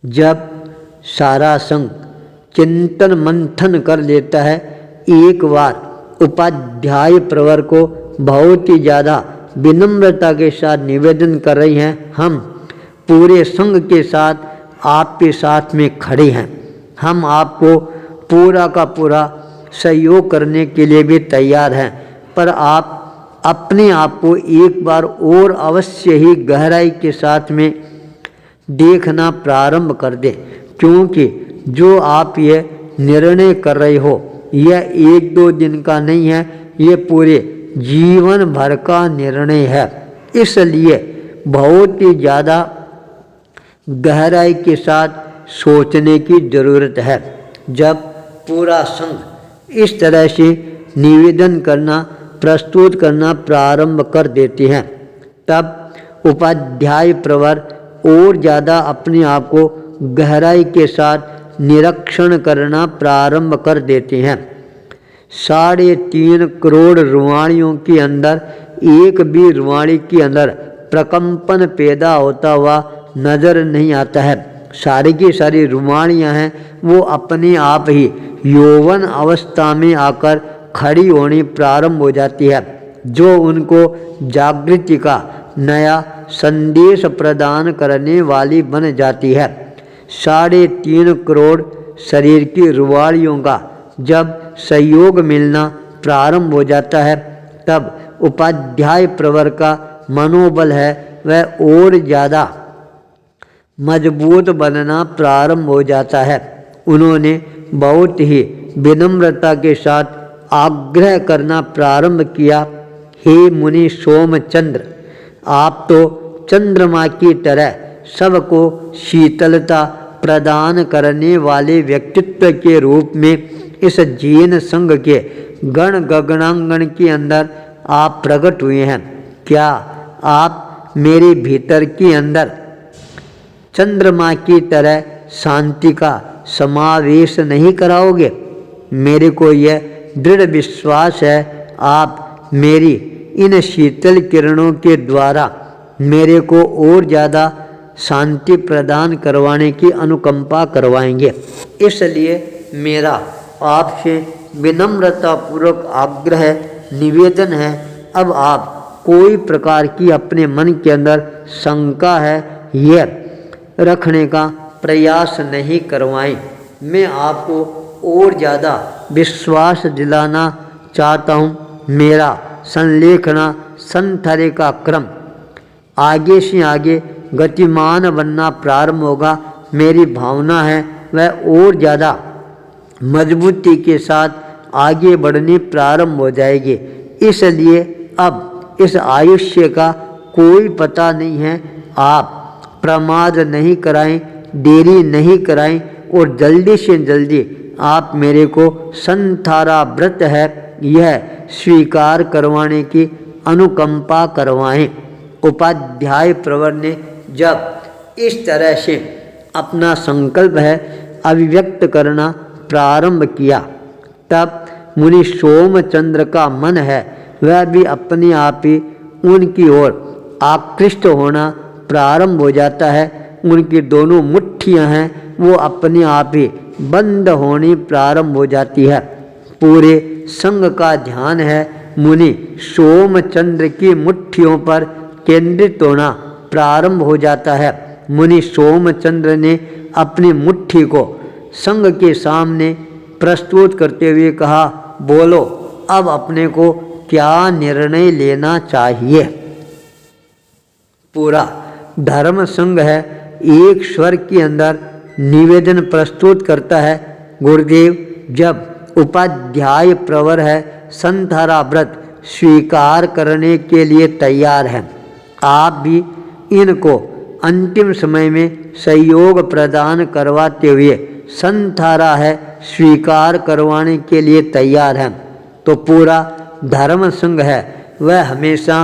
जब सारा संघ चिंतन मंथन कर लेता है, एक बार उपाध्याय प्रवर को बहुत ही ज़्यादा विनम्रता के साथ निवेदन कर रही हैं, हम पूरे संघ के साथ आपके साथ में खड़े हैं। हम आपको पूरा का पूरा सहयोग करने के लिए भी तैयार हैं, पर आप अपने आप को एक बार और अवश्य ही गहराई के साथ में देखना प्रारंभ कर दें, क्योंकि जो आप ये निर्णय कर रहे हो यह 1-2 दिन का नहीं है, ये पूरे जीवन भर का निर्णय है। इसलिए बहुत ही ज़्यादा गहराई के साथ सोचने की ज़रूरत है। जब पूरा संघ इस तरह से निवेदन करना प्रस्तुत करना प्रारंभ कर देते हैं, तब उपाध्याय प्रवर और ज़्यादा अपने आप को गहराई के साथ निरीक्षण करना प्रारंभ कर देते हैं। 3.5 करोड़ रुवाणियों के अंदर एक भी रुवाणी के अंदर प्रकंपन पैदा होता हुआ नजर नहीं आता है। सारी की सारी रुवाणियाँ हैं वो अपने आप ही यौवन अवस्था में आकर खड़ी होनी प्रारंभ हो जाती है, जो उनको जागृति का नया संदेश प्रदान करने वाली बन जाती है। 3.5 करोड़ शरीर की रुवाणियों का जब सहयोग मिलना प्रारंभ हो जाता है, तब उपाध्याय प्रवर का मनोबल है वह और ज़्यादा मजबूत बनना प्रारंभ हो जाता है। उन्होंने बहुत ही विनम्रता के साथ आग्रह करना प्रारंभ किया, हे मुनि सोमचंद्र, आप तो चंद्रमा की तरह सबको शीतलता प्रदान करने वाले व्यक्तित्व के रूप में इस जैन संघ के गण गगनांगन के अंदर आप प्रकट हुए हैं। क्या आप मेरे भीतर के अंदर चंद्रमा की तरह शांति का समावेश नहीं कराओगे? मेरे को यह दृढ़ विश्वास है आप मेरी इन शीतल किरणों के द्वारा मेरे को और ज़्यादा शांति प्रदान करवाने की अनुकंपा करवाएंगे। इसलिए मेरा आपसे विनम्रतापूर्वक आग्रह निवेदन है, अब आप कोई प्रकार की अपने मन के अंदर शंका है यह रखने का प्रयास नहीं करवाएं। मैं आपको और ज़्यादा विश्वास दिलाना चाहता हूँ। मेरा संलेखना संथर्य का क्रम आगे से आगे गतिमान बनना प्रारंभ होगा। मेरी भावना है वह और ज़्यादा मजबूती के साथ आगे बढ़नी प्रारंभ हो जाएगी। इसलिए अब इस आयुष्य का कोई पता नहीं है, आप प्रमाद नहीं कराएं, देरी नहीं कराएं और जल्दी से जल्दी आप मेरे को संथारा व्रत है यह स्वीकार करवाने की अनुकंपा करवाएं। उपाध्याय प्रवर ने जब इस तरह से अपना संकल्प है अभिव्यक्त करना प्रारंभ किया, तब मुनि सोमचंद्र का मन है वह भी अपने आप ही उनकी ओर आकृष्ट होना प्रारंभ हो जाता है। उनकी दोनों मुट्ठियां हैं वो अपने आप ही बंद होनी प्रारंभ हो जाती है। पूरे संघ का ध्यान है मुनि सोमचंद्र की मुट्ठियों पर केंद्रित होना प्रारंभ हो जाता है। मुनि सोमचंद्र ने अपनी मुट्ठी को संघ के सामने प्रस्तुत करते हुए कहा, बोलो अब अपने को क्या निर्णय लेना चाहिए। पूरा धर्म संघ है एक स्वर के अंदर निवेदन प्रस्तुत करता है, गुरुदेव जब उपाध्याय प्रवर है संथारा व्रत स्वीकार करने के लिए तैयार हैं, आप भी इनको अंतिम समय में सहयोग प्रदान करवाते हुए संथारा है स्वीकार करवाने के लिए तैयार हैं, तो पूरा धर्म संघ है वह हमेशा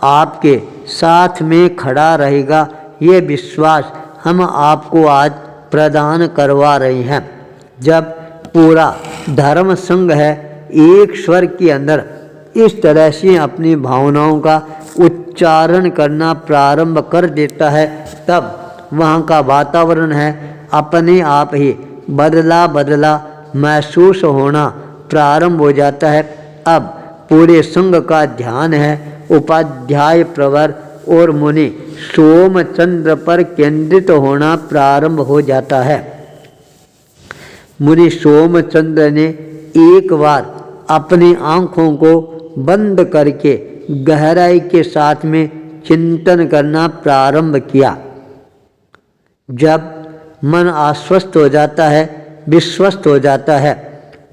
आपके साथ में खड़ा रहेगा। ये विश्वास हम आपको आज प्रदान करवा रहे हैं। जब पूरा धर्म संघ है एक स्वर के अंदर इस तरह से अपनी भावनाओं का उच्चारण करना प्रारंभ कर देता है, तब वहाँ का वातावरण है अपने आप ही बदला बदला महसूस होना प्रारंभ हो जाता है। अब पूरे संघ का ध्यान है उपाध्याय प्रवर और मुनि सोमचंद्र पर केंद्रित होना प्रारंभ हो जाता है। मुनि सोमचंद्र ने एक बार अपनी आंखों को बंद करके गहराई के साथ में चिंतन करना प्रारंभ किया। जब मन आश्वस्त हो जाता है, विश्वस्त हो जाता है,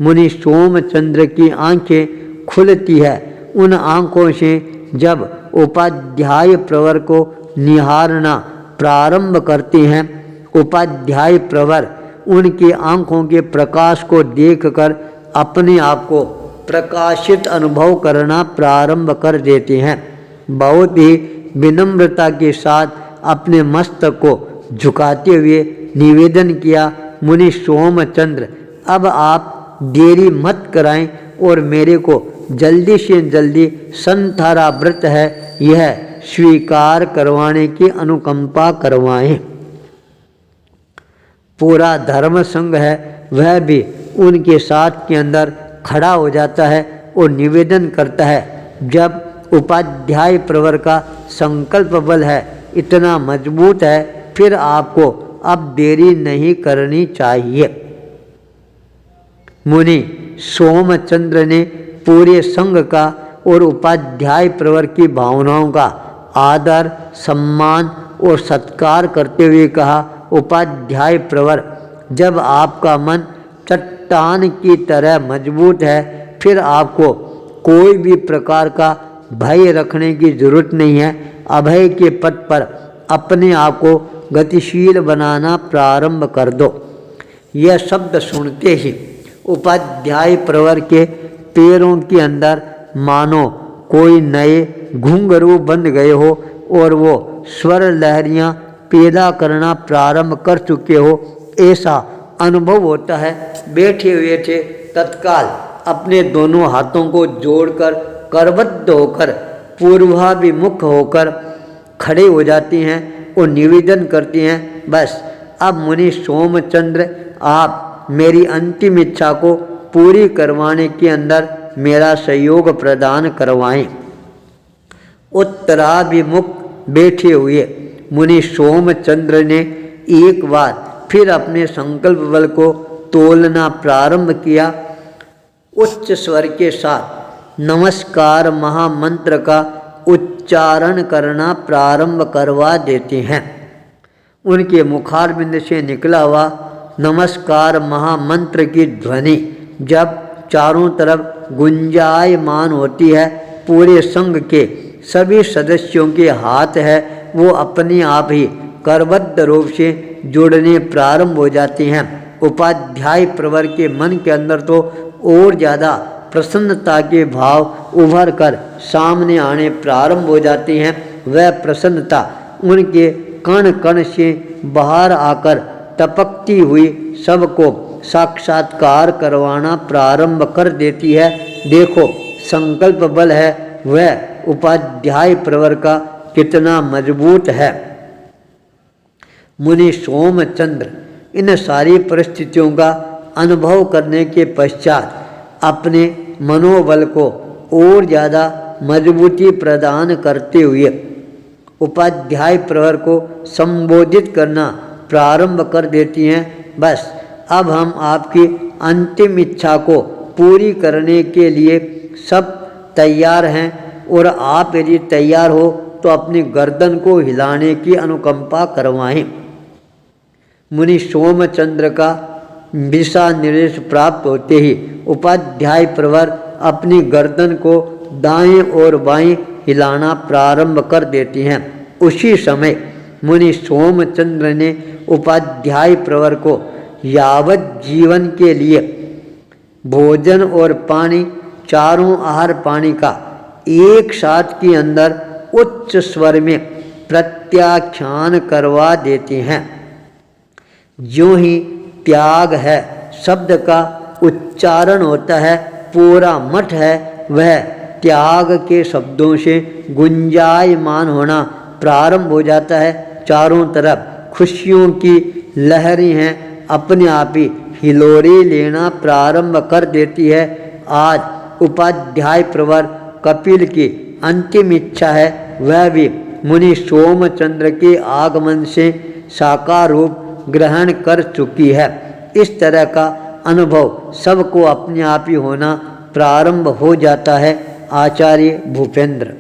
मुनि सोमचंद्र की आंखें खुलती है। उन आंखों से जब उपाध्याय प्रवर को निहारना प्रारंभ करते हैं, उपाध्याय प्रवर उनकी आंखों के प्रकाश को देखकर अपने आप को प्रकाशित अनुभव करना प्रारंभ कर देते हैं। बहुत ही विनम्रता के साथ अपने मस्तक को झुकाते हुए निवेदन किया, मुनि सोमचंद्र, अब आप देरी मत कराएं और मेरे को जल्दी से जल्दी संथारा व्रत है यह स्वीकार करवाने की अनुकंपा करवाएं। पूरा धर्म संघ है वह भी उनके साथ के अंदर खड़ा हो जाता है और निवेदन करता है, जब उपाध्याय प्रवर का संकल्प बल है इतना मजबूत है, फिर आपको अब देरी नहीं करनी चाहिए। मुनि सोमचंद्र ने पूरे संघ का और उपाध्याय प्रवर की भावनाओं का आदर, सम्मान और सत्कार करते हुए कहा, उपाध्याय प्रवर, जब आपका मन चट्टान की तरह मजबूत है, फिर आपको कोई भी प्रकार का भय रखने की जरूरत नहीं है। अभय के पथ पर अपने आप को गतिशील बनाना प्रारंभ कर दो। यह शब्द सुनते ही उपाध्याय प्रवर के पैरों के अंदर मानो कोई नए घुंघरू बन गए हो और वो स्वर लहरियां पैदा करना प्रारंभ कर चुके हो, ऐसा अनुभव होता है। बैठे हुए थे, तत्काल अपने दोनों हाथों को जोड़कर करबद्ध होकर पूर्वाभिमुख होकर खड़े हो जाती हैं और निवेदन करती हैं, बस अब मुनि सोमचंद्र आप मेरी अंतिम इच्छा को पूरी करवाने के अंदर मेरा सहयोग प्रदान करवाएं। उत्तराभिमुख बैठे हुए मुनि सोमचंद्र ने एक बार फिर अपने संकल्प बल को तोलना प्रारंभ किया। उच्च स्वर के साथ नमस्कार महामंत्र का उच्चारण करना प्रारंभ करवा देते हैं। उनके मुखारबिंद से निकला हुआ नमस्कार महामंत्र की ध्वनि जब चारों तरफ गुंजायमान होती है, पूरे संघ के सभी सदस्यों के हाथ है वो अपने आप ही करबद्ध रूप से जुड़ने प्रारंभ हो जाते हैं। उपाध्याय प्रवर के मन के अंदर तो और ज़्यादा प्रसन्नता के भाव उभर कर सामने आने प्रारंभ हो जाते हैं। वह प्रसन्नता उनके कण कण से बाहर आकर टपकती हुई सबको साक्षात्कार करवाना प्रारंभ कर देती है। देखो संकल्प बल है वह उपाध्याय प्रवर का कितना मजबूत है। मुनि सोमचंद्र इन सारी परिस्थितियों का अनुभव करने के पश्चात अपने मनोबल को और ज़्यादा मजबूती प्रदान करते हुए उपाध्याय प्रवर को संबोधित करना प्रारंभ कर देती हैं, बस अब हम आपकी अंतिम इच्छा को पूरी करने के लिए सब तैयार हैं और आप यदि तैयार हो तो अपनी गर्दन को हिलाने की अनुकंपा करवाएं। मुनि सोमचंद्र का दिशा निर्देश प्राप्त होते ही उपाध्याय प्रवर अपनी गर्दन को दाएं और बाएं हिलाना प्रारंभ कर देती हैं। उसी समय मुनि सोमचंद्र ने उपाध्याय प्रवर को यावत जीवन के लिए भोजन और पानी, चारों आहार पानी का एक साथ के अंदर उच्च स्वर में प्रत्याख्यान करवा देते हैं। ज्यों ही त्याग है शब्द का उच्चारण होता है, पूरा मठ है वह त्याग के शब्दों से गुंजायमान होना प्रारंभ हो जाता है। चारों तरफ खुशियों की लहरें हैं अपने आप ही हिलोरे लेना प्रारंभ कर देती है। आज उपाध्याय प्रवर कपिल की अंतिम इच्छा है, वह भी मुनि सोमचंद्र के आगमन से साकार रूप ग्रहण कर चुकी है। इस तरह का अनुभव सबको अपने आप ही होना प्रारंभ हो जाता है। आचार्य भूपेंद्र।